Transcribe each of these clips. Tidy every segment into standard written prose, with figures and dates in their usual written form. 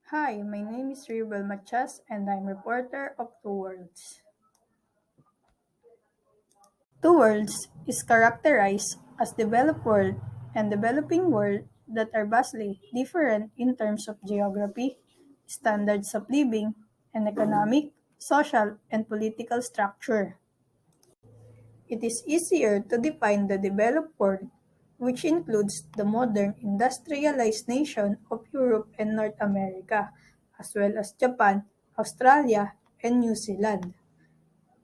Hi, my name is Rebel Machas and I'm reporter of Two Worlds. Two Worlds is characterized as developed world and developing world that are vastly different in terms of geography, standards of living, and economic, social, and political structure. It is easier to define the developed world, which includes the modern industrialized nation of Europe and North America, as well as Japan, Australia, and New Zealand.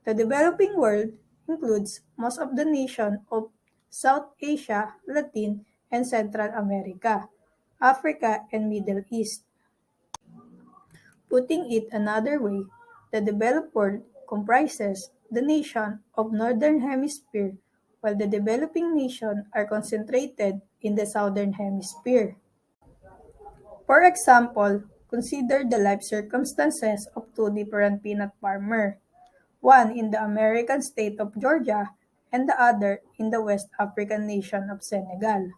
The developing world includes most of the nation of South Asia, Latin, and Central America, Africa, and Middle East. Putting it another way, the developed world comprises the nation of Northern Hemisphere, while the developing nations are concentrated in the Southern Hemisphere. For example, consider the life circumstances of two different peanut farmers, one in the American state of Georgia and the other in the West African nation of Senegal,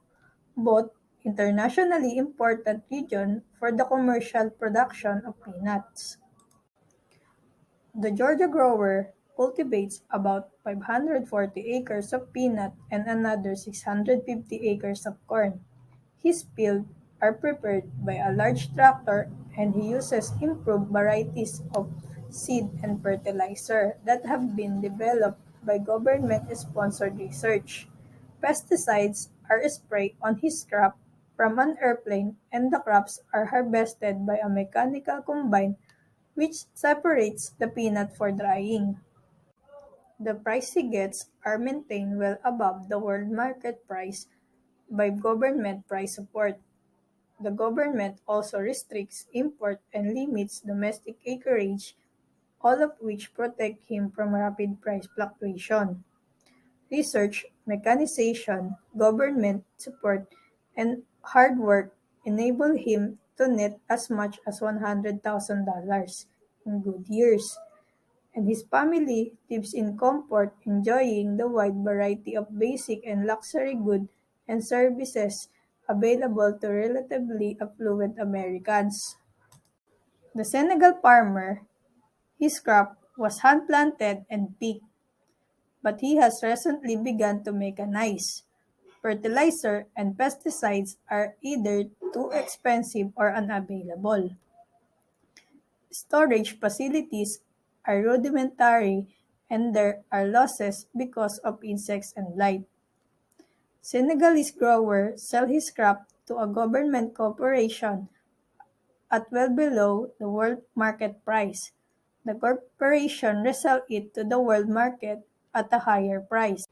both internationally important regions for the commercial production of peanuts. The Georgia grower cultivates about 540 acres of peanut and another 650 acres of corn. His fields are prepared by a large tractor and he uses improved varieties of seed and fertilizer that have been developed by government-sponsored research. Pesticides are sprayed on his crop from an airplane and the crops are harvested by a mechanical combine which separates the peanut for drying. The price he gets are maintained well above the world market price by government price support. The government also restricts import and limits domestic acreage, all of which protect him from rapid price fluctuation. Research, mechanization, government support, and hard work enable him to net as much as $100,000 in good years, and his family lives in comfort, enjoying the wide variety of basic and luxury goods and services available to relatively affluent Americans. The Senegal farmer, his crop was hand-planted and picked, but he has recently begun to mechanize. Fertilizer and pesticides are either too expensive or unavailable. Storage facilities are rudimentary and there are losses because of insects and blight. Senegalese growers sell his crop to a government corporation at well below the world market price. The corporation resell it to the world market at a higher price.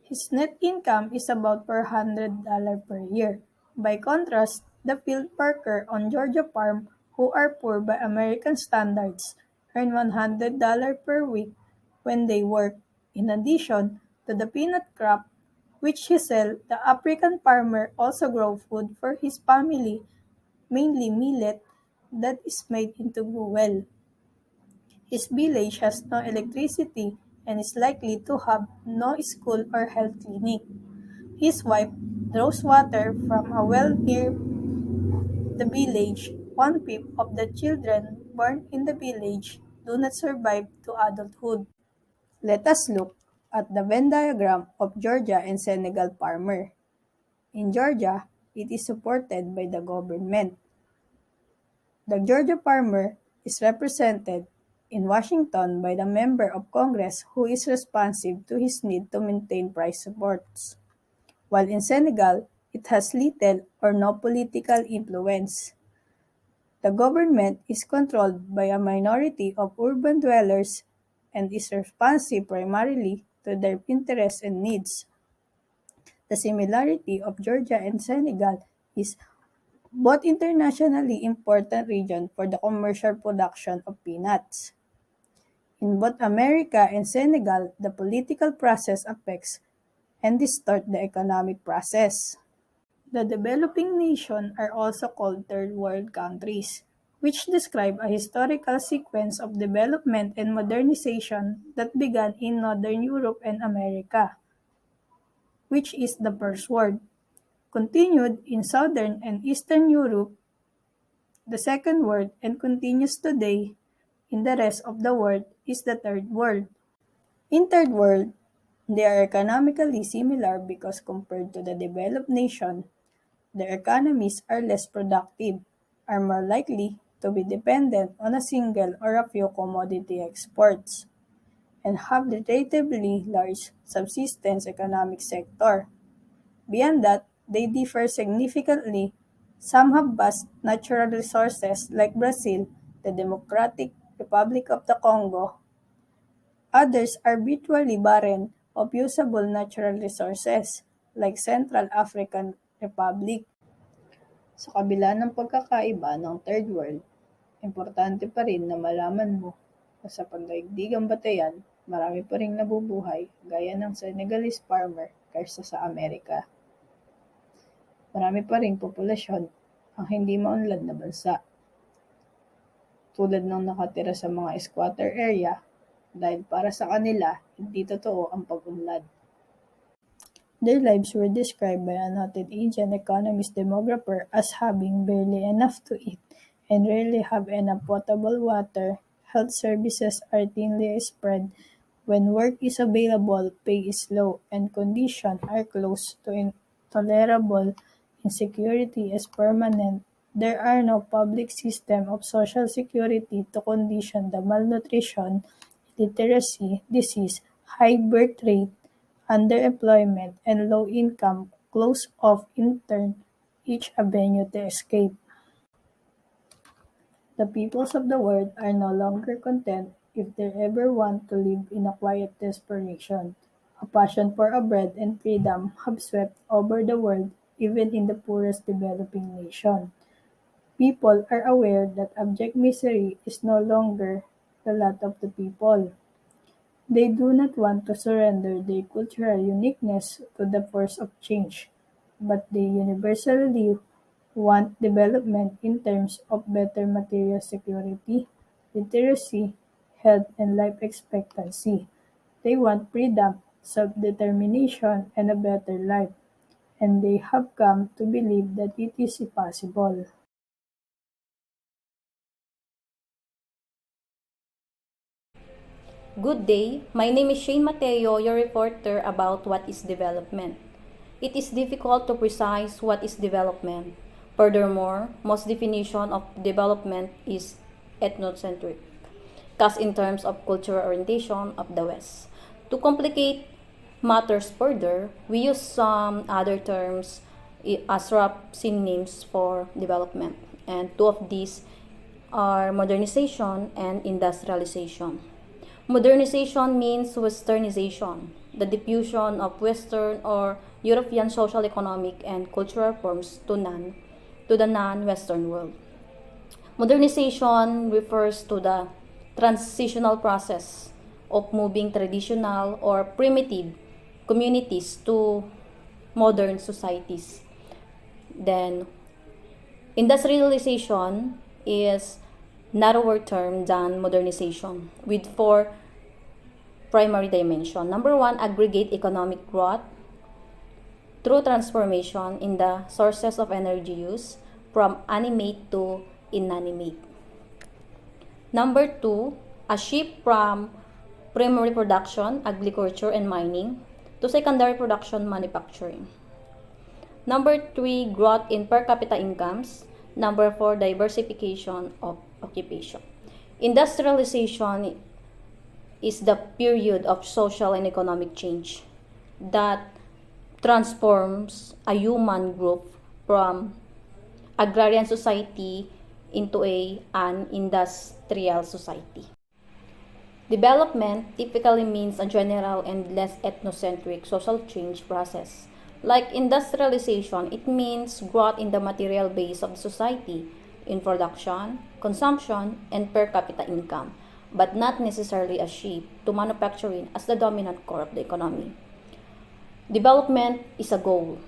His net income is about $400 per year. By contrast, the field worker on Georgia farm, who are poor by American standards, earn $100 per week when they work. In addition to the peanut crop, which he sells, the African farmer also grows food for his family, mainly millet, that is made into gruel. His village has no electricity and is likely to have no school or health clinic. His wife draws water from a well near the village. One-fifth of the children born in the village do not survive to adulthood. Let us look at the Venn diagram of Georgia and Senegal farmer. In Georgia, it is supported by the government. The Georgia farmer is represented in Washington by the member of Congress who is responsive to his need to maintain price supports, while in Senegal, it has little or no political influence. The government is controlled by a minority of urban dwellers and is responsive primarily to their interests and needs. The similarity of Georgia and Senegal is both internationally important regions for the commercial production of peanuts. In both America and Senegal, the political process affects and distort the economic process. The developing nations are also called third world countries, which describe a historical sequence of development and modernization that began in Northern Europe and America, which is the first world, continued in Southern and Eastern Europe, the second world and continues today in the rest of the world is the third world. In third world, they are economically similar because compared to the developed nation, their economies are less productive, are more likely to be dependent on a single or a few commodity exports, and have relatively large subsistence economic sector. Beyond that, they differ significantly. Some have vast natural resources like Brazil, the Democratic Republic of the Congo. Others are virtually barren of usable natural resources like Central African Republic. Sa kabila ng pagkakaiba ng Third World, importante pa rin na malaman mo na sa pandaigdigang batayan, marami pa ring nabubuhay gaya ng Senegalese farmer kaysa sa Amerika. Marami pa ring populasyon ang hindi maunlad na bansa, tulad ng nakatira sa mga squatter area dahil para sa kanila hindi totoo ang pag-unlad. Their lives were described by a noted Indian economist demographer as having barely enough to eat and rarely have enough potable water. Health services are thinly spread. When work is available, pay is low, and conditions are close to intolerable. Insecurity is permanent. There are no public system of social security to condition the malnutrition, illiteracy, disease, high birth rate, underemployment, and low income close off in turn each avenue to escape. The peoples of the world are no longer content if they ever want to live in a quiet desperation. A passion for a bread and freedom have swept over the world, even in the poorest developing nation. People are aware that abject misery is no longer the lot of the people. They do not want to surrender their cultural uniqueness to the force of change, but they universally want development in terms of better material security, literacy, health, and life expectancy. They want freedom, self-determination, and a better life, and they have come to believe that it is possible. Good day, my name is Shane Mateo, your reporter about what is development. It is difficult to precise what is development. Furthermore, most definition of development is ethnocentric, cast in terms of cultural orientation of the West. To complicate matters further, we use some other terms as rough synonyms for development, and two of these are modernization and industrialization. Modernization means westernization, the diffusion of Western or European social, economic, and cultural forms to the non-Western world. Modernization refers to the transitional process of moving traditional or primitive communities to modern societies. Then, industrialization is narrower term than modernization with four primary dimensions. Number one, aggregate economic growth through transformation in the sources of energy use from animate to inanimate. Number two, a shift from primary production, agriculture and mining, to secondary production, manufacturing. Number three, growth in per capita incomes. Number four, diversification of occupation. Industrialization is the period of social and economic change that transforms a human group from agrarian society into an industrial society. Development typically means a general and less ethnocentric social change process. Like industrialization, it means growth in the material base of society, in production, consumption, and per capita income, but not necessarily a shift to manufacturing as the dominant core of the economy. Development is a goal,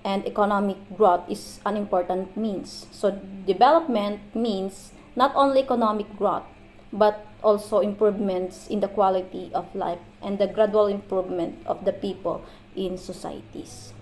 and economic growth is an important means. So development means not only economic growth, but also improvements in the quality of life and the gradual improvement of the people in societies.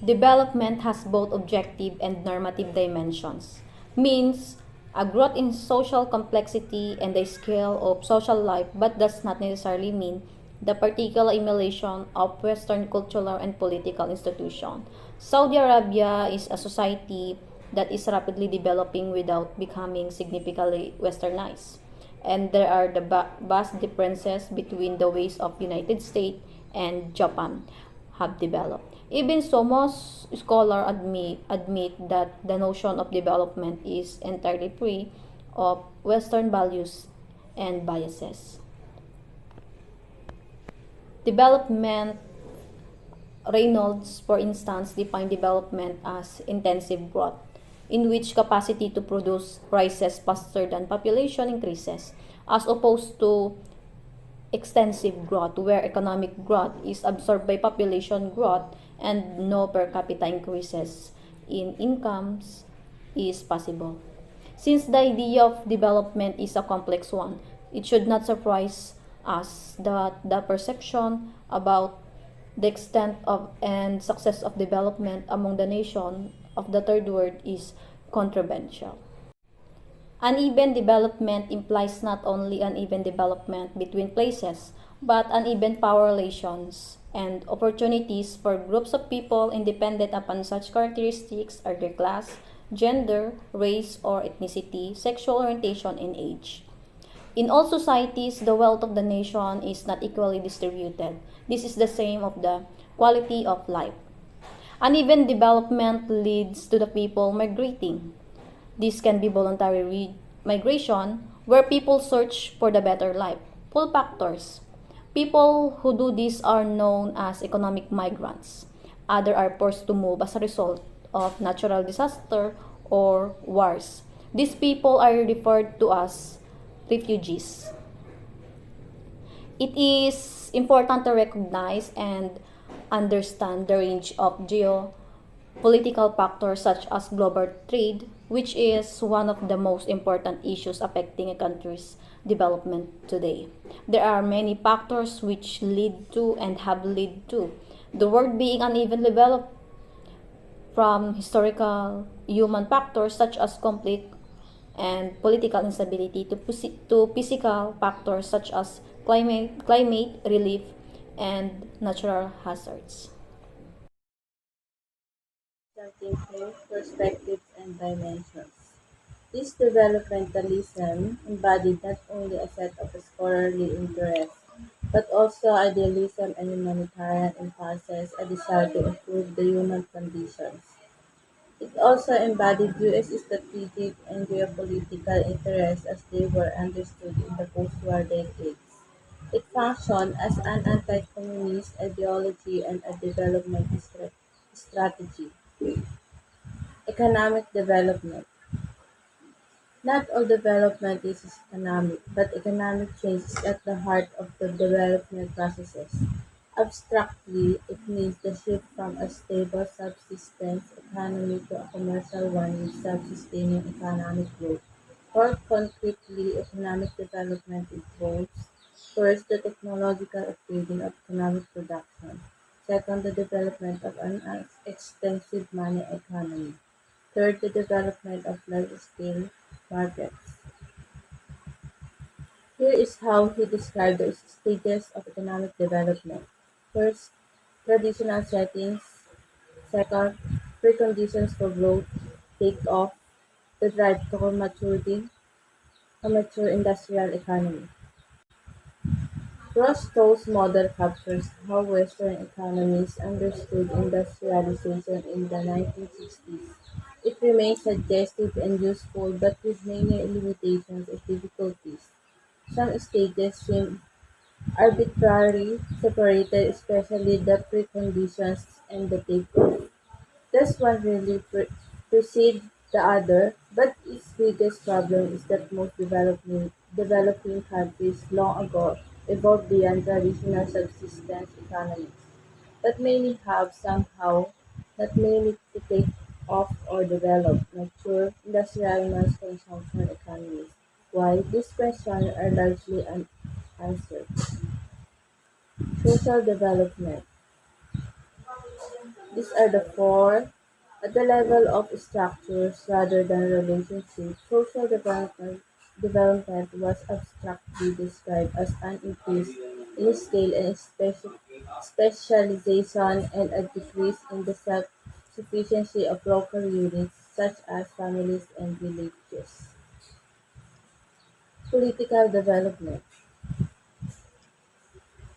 Development has both objective and normative dimensions. means a growth in social complexity and the scale of social life, but does not necessarily mean the particular emulation of Western cultural and political institutions. Saudi Arabia is a society that is rapidly developing without becoming significantly westernized. And there are the vast differences between the ways of United States and Japan have developed. Even so, most scholars admit that the notion of development is entirely free of Western values and biases. Development Reynolds, for instance, defined development as intensive growth, in which capacity to produce rises faster than population increases, as opposed to extensive growth, where economic growth is absorbed by population growth and no per capita increases in incomes is possible. Since the idea of development is a complex one, it should not surprise us that the perception about the extent of and success of development among the nation of the third world is controversial. Uneven development implies not only uneven development between places, but uneven power relations and opportunities for groups of people independent upon such characteristics are their class, gender, race or ethnicity, sexual orientation, and age. In all societies, the wealth of the nation is not equally distributed. This is the same of the quality of life. Uneven development leads to the people migrating. This can be voluntary migration, where people search for the better life. Pull factors. People who do this are known as economic migrants. Others are forced to move as a result of natural disaster or wars. These people are referred to as refugees. It is important to recognize and understand the range of geopolitical factors such as global trade, which is one of the most important issues affecting a country's development today. There are many factors which lead to and have led to the world being unevenly developed, from historical human factors such as conflict and political instability to physical factors such as climate relief and natural hazards. Thinking, perspectives, and dimensions. This developmentalism embodied not only a set of scholarly interests, but also idealism and humanitarian impulses, a desire to improve the human conditions. It also embodied U.S. strategic and geopolitical interests as they were understood in the post-war decades. It functioned as an anti-communist ideology and a development strategy. Economic development. Not all development is economic, but economic change is at the heart of the development processes. Abstractly, it means the shift from a stable subsistence economy to a commercial one with self-sustaining economic growth. More concretely, economic development involves first, the technological upgrading of economic production; second, the development of an extensive money economy; third, the development of large-scale markets. Here is how he described the stages of economic development. First, traditional settings; second, preconditions for growth, take-off, the drive toward maturity, a mature industrial economy. Rostow's model captures how Western economies understood industrialization in the 1960s. It remains suggestive and useful, but with many limitations and difficulties. Some stages seem arbitrarily separated, especially the preconditions and the takeoff. Does one really precede the other? But its biggest problem is that most developing countries long ago evolved beyond traditional subsistence economies, but many have somehow not many to take off or develop mature industrial mass consumption economies. Why? These questions are largely unanswered. Social development. These are the four. At the level of structures rather than relationships, development was abstractly described as an increase in scale and specialization and a decrease in the self-sufficiency of local units such as families and villages. Political development.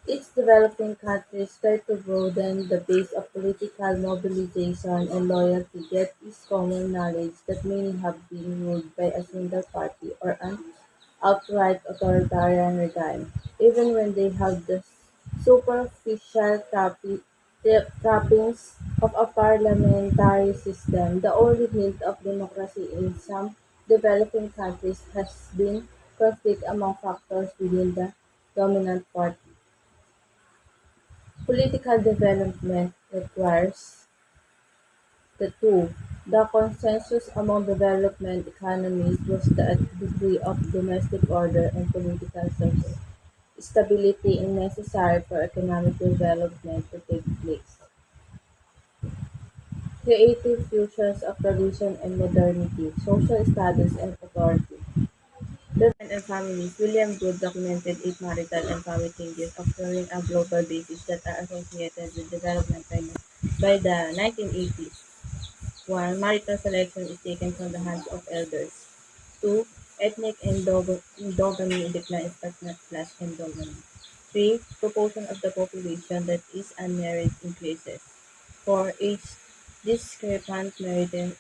Each developing countries try to broaden the base of political mobilization and loyalty, yet is common knowledge that many have been ruled by a single party or an outright authoritarian regime, even when they have the superficial trappings of a parliamentary system. The only hint of democracy in some developing countries has been conflict among factors within the dominant party. Political development requires the two. The consensus among development economies was the degree of domestic order and political stability necessary for economic development to take place. Creative fusions of tradition and modernity, social status and authority. Development and families. William Good documented eight marital and family changes occurring on a global basis that are associated with development by the 1980s. 1. Marital selection is taken from the hands of elders. 2. Ethnic endogamy declines but not class endogamy. 3. Proportion of the population that is unmarried increases. 4. Age discrepant marriage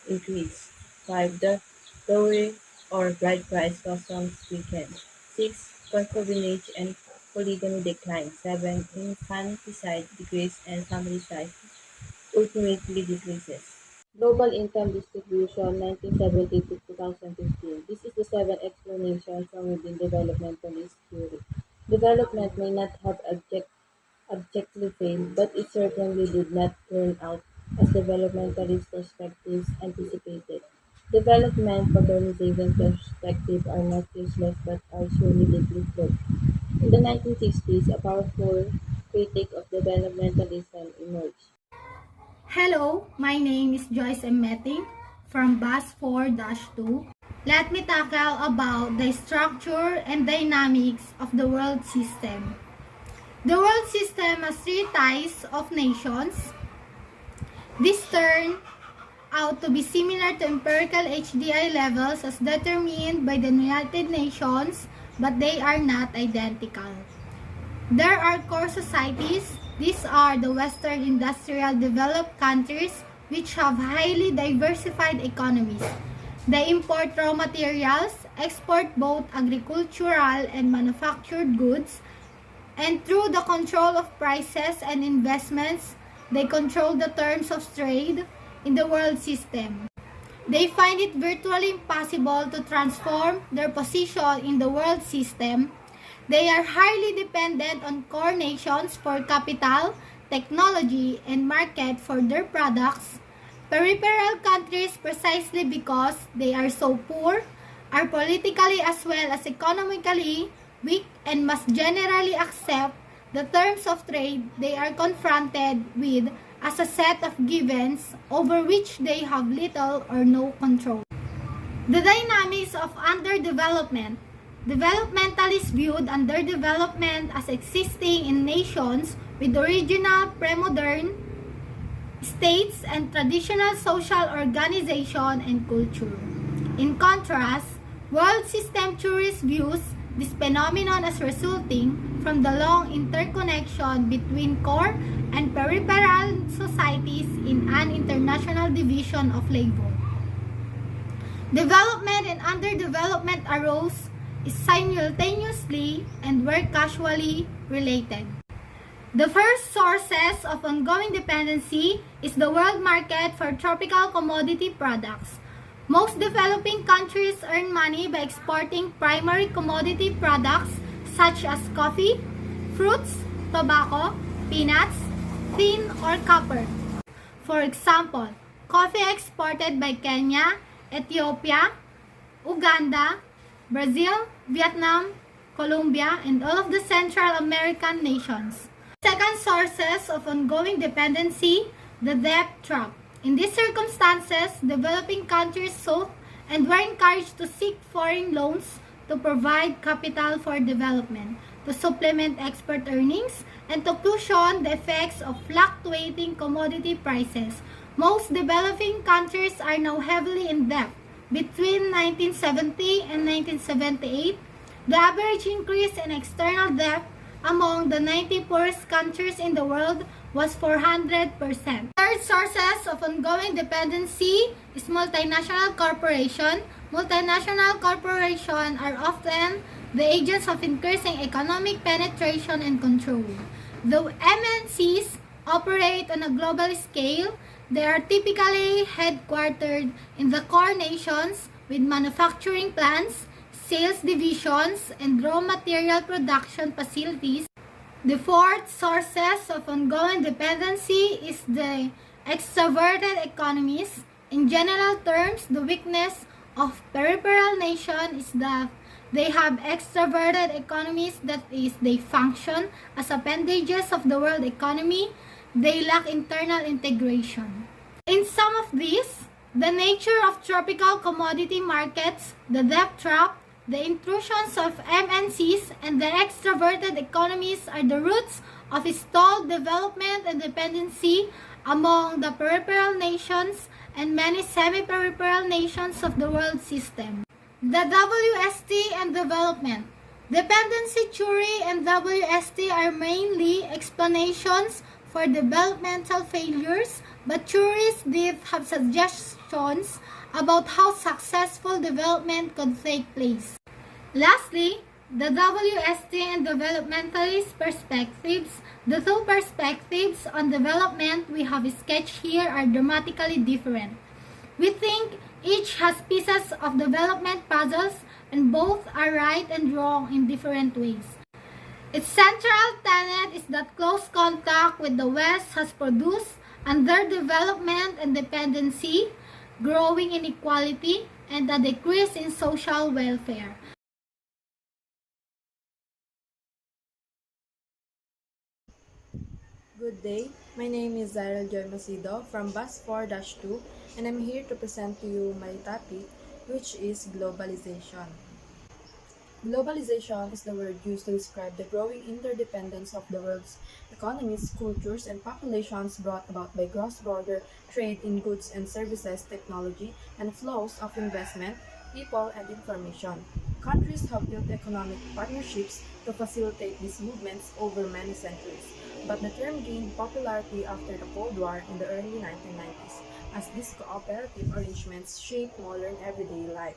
increase. 5. The dowry or bride price customs weaken. 6. Concubinage and polygamy decline. 7. Infanticide decrease and family size ultimately decreases. Global income distribution 1970 to 2015. This is the seven explanation from within developmentalist theory. Development may not have objectively failed, but it certainly did not turn out as developmentalist perspectives anticipated. Development modernization perspectives are not useless but are surely deeply flawed. In the 1960s, a powerful critic of developmentalism emerged. Hello, my name is Joyce M. Metting from Bus 4-2. Let me tackle about the structure and dynamics of the world system. The world system has three types of nations. This turn out to be similar to empirical HDI levels as determined by the United Nations, but they are not identical. There are core societies. These are the Western industrial developed countries which have highly diversified economies. They import raw materials, export both agricultural and manufactured goods, and through the control of prices and investments, they control the terms of trade in the world system. They find it virtually impossible to transform their position in the world system. They are highly dependent on core nations for capital, technology, and market for their products. Peripheral countries, precisely because they are so poor, are politically as well as economically weak and must generally accept the terms of trade they are confronted with as a set of givens over which they have little or no control. The dynamics of underdevelopment. Developmentalists viewed underdevelopment as existing in nations with original pre-modern states and traditional social organization and culture. In contrast, world system theorists views this phenomenon as resulting from the long interconnection between core and peripheral societies in an international division of labor. Development and underdevelopment arose simultaneously and were causally related. The first sources of ongoing dependency is the world market for tropical commodity products. Most developing countries earn money by exporting primary commodity products such as coffee, fruits, tobacco, peanuts, tin, or copper. For example, coffee exported by Kenya, Ethiopia, Uganda, Brazil, Vietnam, Colombia, and all of the Central American nations. Second sources of ongoing dependency, the debt trap. In these circumstances, developing countries sought and were encouraged to seek foreign loans to provide capital for development, to supplement export earnings, and to cushion the effects of fluctuating commodity prices. Most developing countries are now heavily in debt. Between 1970 and 1978, the average increase in external debt among the 90 poorest countries in the world was 400%. Third sources of ongoing dependency is multinational corporation. Multinational corporations are often the agents of increasing economic penetration and control. Though MNCs operate on a global scale, they are typically headquartered in the core nations with manufacturing plants, sales divisions, and raw material production facilities. The fourth sources of ongoing dependency is the extroverted economies. In general terms, the weakness of peripheral nations is that they have extroverted economies, that is, they function as appendages of the world economy. They lack internal integration. In some of these, the nature of tropical commodity markets, the debt trap, the intrusions of MNCs, and the extroverted economies are the roots of stalled development and dependency among the peripheral nations and many semi-peripheral nations of the world system. The WST and development. Dependency theory and WST are mainly explanations for developmental failures, but theories did have suggestions about how successful development could take place. Lastly, the WST and developmentalist perspectives. The two perspectives on development we have sketched here are dramatically different. We think each has pieces of development puzzles, and both are right and wrong in different ways. Its central tenet is that close contact with the West has produced underdevelopment and dependency, growing inequality, and a decrease in social welfare. Good day, my name is Zyril Joy Macido from Bus 4-2, and I'm here to present to you my topic, which is globalization. Globalization is the word used to describe the growing interdependence of the world's economies, cultures, and populations brought about by cross-border trade in goods and services, technology, and flows of investment, people, and information. Countries have built economic partnerships to facilitate these movements over many centuries, but the term gained popularity after the Cold War in the early 1990s, as these cooperative arrangements shaped modern everyday life.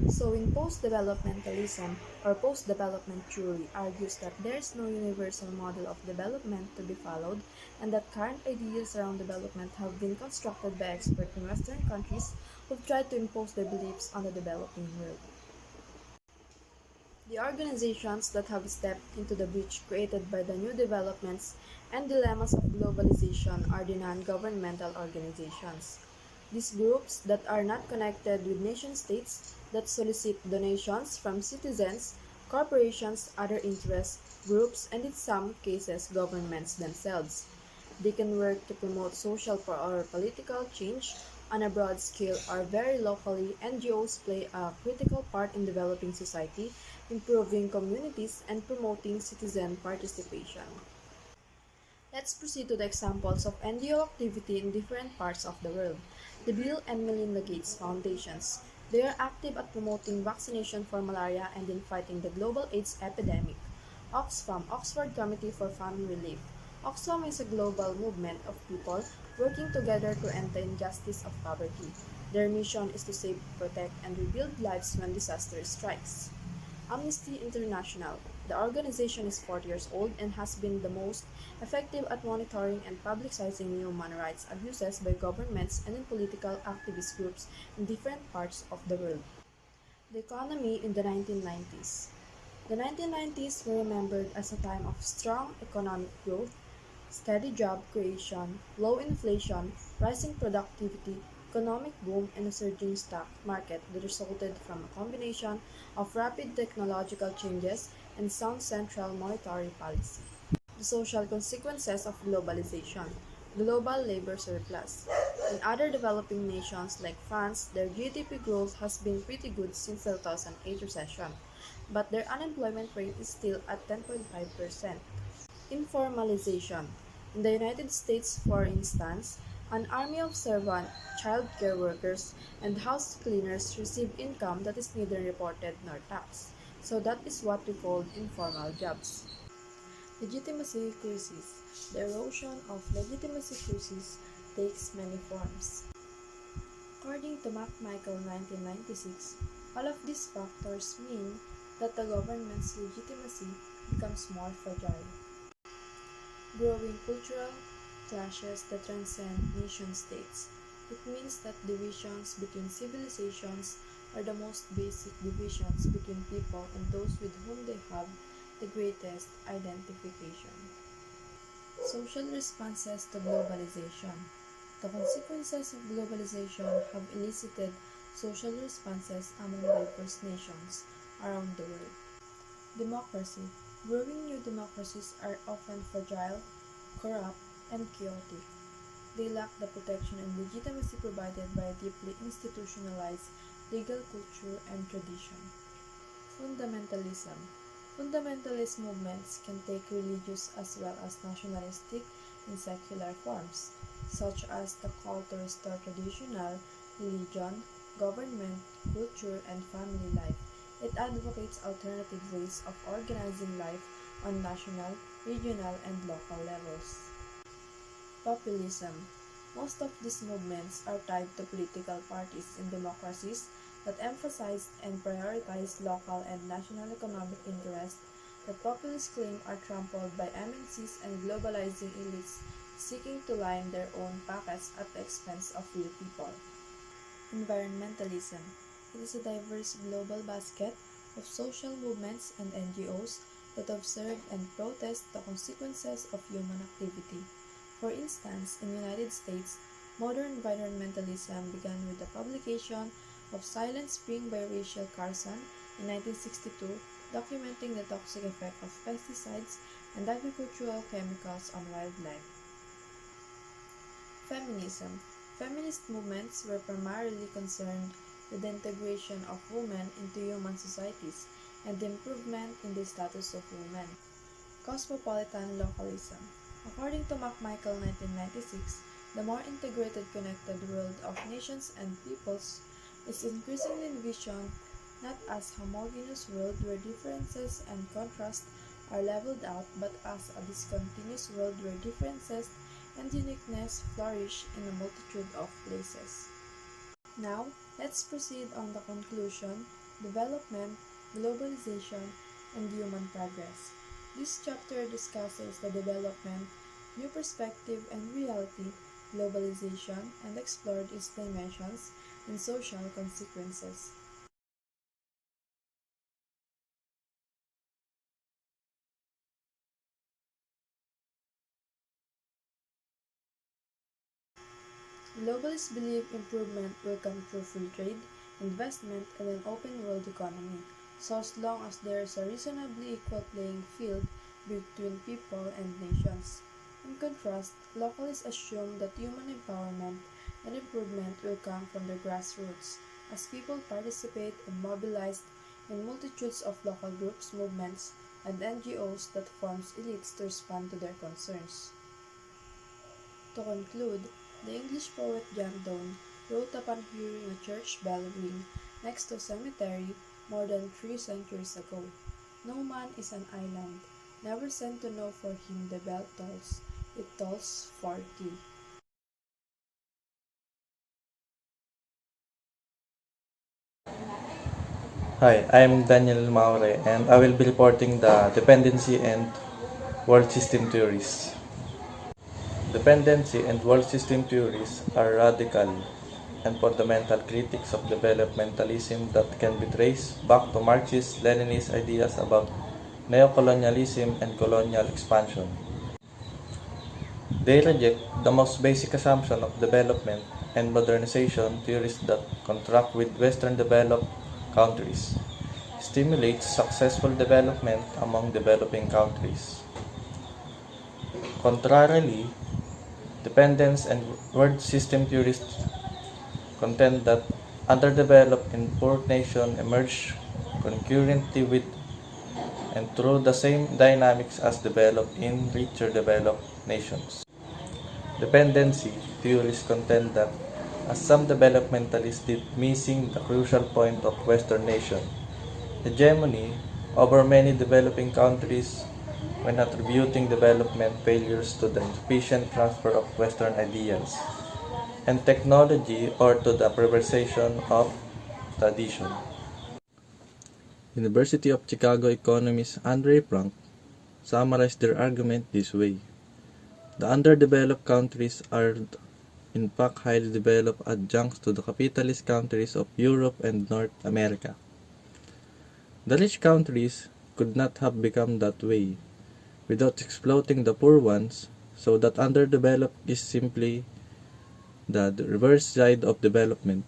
So in post-developmentalism or post-development theory argues that there is no universal model of development to be followed, and that current ideas around development have been constructed by experts in Western countries who've tried to impose their beliefs on the developing world. The organizations that have stepped into the breach created by the new developments and dilemmas of globalization are the non-governmental organizations. These groups that are not connected with nation-states that solicit donations from citizens, corporations, other interest groups, and in some cases governments themselves. They can work to promote social or political change on a broad scale or very locally. NGOs play a critical part in developing society, improving communities, and promoting citizen participation. Let's proceed to the examples of NGO activity in different parts of the world. The Bill and Melinda Gates Foundations. They are active at promoting vaccination for malaria and in fighting the global AIDS epidemic. Oxfam, Oxford Committee for Famine Relief. Oxfam is a global movement of people working together to end the injustice of poverty. Their mission is to save, protect, and rebuild lives when disaster strikes. Amnesty International. The organization is 40 years old and has been the most effective at monitoring and publicizing human rights abuses by governments and in political activist groups in different parts of the world. The economy in the 1990s. The 1990s were remembered as a time of strong economic growth, steady job creation, low inflation, rising productivity, economic boom, and a surging stock market that resulted from a combination of rapid technological changes and sound central monetary policy. The social consequences of globalization. global labor surplus. In other developing nations like France, their GDP growth has been pretty good since the 2008 recession, but their unemployment rate is still at 10.5%. Informalization. In the United States, for instance, an army of servant, child care workers, and house cleaners receive income that is neither reported nor taxed. So that is what we call informal jobs. Legitimacy crisis. The erosion of legitimacy crisis takes many forms. According to McMichael 1996, all of these factors mean that the government's legitimacy becomes more fragile. Growing cultural clashes that transcend nation-states. It means that divisions between civilizations are the most basic divisions between people and those with whom they have the greatest identification. Social responses to globalization. The consequences of globalization have elicited social responses among diverse nations around the world. Democracy. Growing new democracies are often fragile, corrupt, and chaotic. They lack the protection and legitimacy provided by a deeply institutionalized legal culture and tradition. Fundamentalism. Fundamentalist movements can take religious as well as nationalistic and secular forms, such as the call to restore traditional religion, government, culture, and family life. It advocates alternative ways of organizing life on national, regional, and local levels. Populism. Most of these movements are tied to political parties in democracies that emphasize and prioritize local and national economic interests. The populist claim are trampled by MNCs and globalizing elites seeking to line their own pockets at the expense of real people. Environmentalism. It is a diverse global basket of social movements and NGOs that observe and protest the consequences of human activity. For instance, in the United States, modern environmentalism began with the publication of Silent Spring by Rachel Carson in 1962, documenting the toxic effect of pesticides and agricultural chemicals on wildlife. Feminism. Feminist movements were primarily concerned with the integration of women into human societies and the improvement in the status of women. Cosmopolitan localism. According to McMichael 1996, the more integrated connected world of nations and peoples is increasingly envisioned not as a homogeneous world where differences and contrasts are leveled out, but as a discontinuous world where differences and uniqueness flourish in a multitude of places. Now, let's proceed on the conclusion, development, globalization, and human progress. This chapter discusses the development, new perspective and reality, globalization, and explored its dimensions and social consequences. Globalists believe improvement will come through free trade, investment, and an open world economy, so as long as there is a reasonably equal playing field between people and nations. In contrast, localists assume that human empowerment and improvement will come from the grassroots, as people participate and mobilize in multitudes of local groups, movements, and NGOs that forms elites to respond to their concerns. To conclude, the English poet John Donne wrote upon hearing a church bell ring next to a cemetery more than 3 centuries ago. No man is an island, never sent to know for him the bell tolls, it tolls for thee. Hi, I'm Daniel Maure and I will be reporting the dependency and world system theories. Dependency and world system theories are radical and fundamental critiques of developmentalism that can be traced back to Marxist-Leninist ideas about neocolonialism and colonial expansion. They reject the most basic assumption of development and modernization theories that contract with Western developed countries, stimulate successful development among developing countries. Contrarily, Dependence and world system theorists contend that underdeveloped and poor nations emerge concurrently with and through the same dynamics as developed in richer developed nations. Dependency theories contend that as some developmentalists did missing the crucial point of Western nation hegemony over many developing countries when attributing development failures to the insufficient transfer of Western ideals and technology or to the preservation of tradition. University of Chicago economist Andre Frank summarized their argument this way. The underdeveloped countries are in fact highly developed adjuncts to the capitalist countries of Europe and North America. The rich countries could not have become that way without exploiting the poor ones, so that underdeveloped is simply the reverse side of development.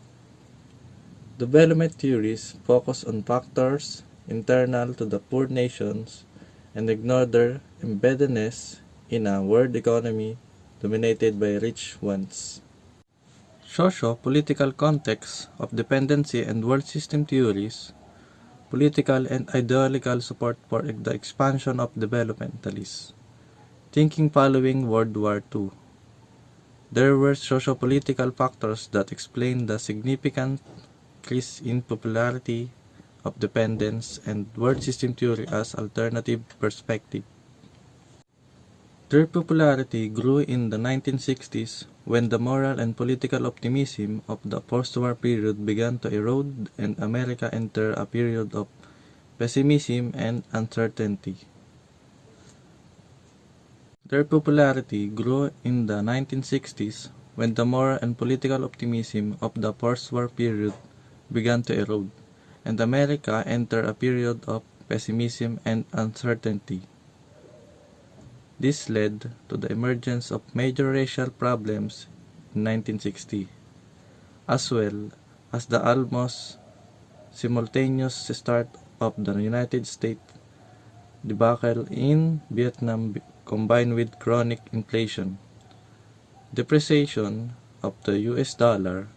Development theories focus on factors internal to the poor nations and ignore their embeddedness in a world economy dominated by rich ones. Socio-political context of dependency and world system theories, political and ideological support for the expansion of developmentalists. Thinking following World War II. There were socio-political factors that explained the significant increase in popularity of dependence and world system theory as alternative perspective. Their popularity grew in the 1960s when the moral and political optimism of the post-war period began to erode and America entered a period of pessimism and uncertainty. Their popularity grew in the 1960s when the moral and political optimism of the post-war period began to erode, and America entered a period of pessimism and uncertainty. This led to the emergence of major racial problems in 1960, as well as the almost simultaneous start of the United States debacle in Vietnam combined with chronic inflation, depreciation of the US dollar,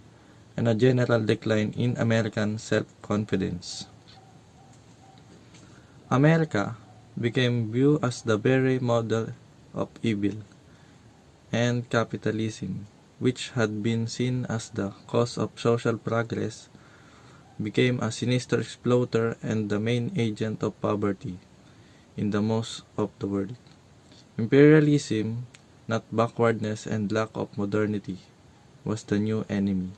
and a general decline in American self-confidence. America became viewed as the very model of evil, and capitalism, which had been seen as the cause of social progress, became a sinister exploiter and the main agent of poverty in the most of the world. Imperialism, not backwardness and lack of modernity, was the new enemy.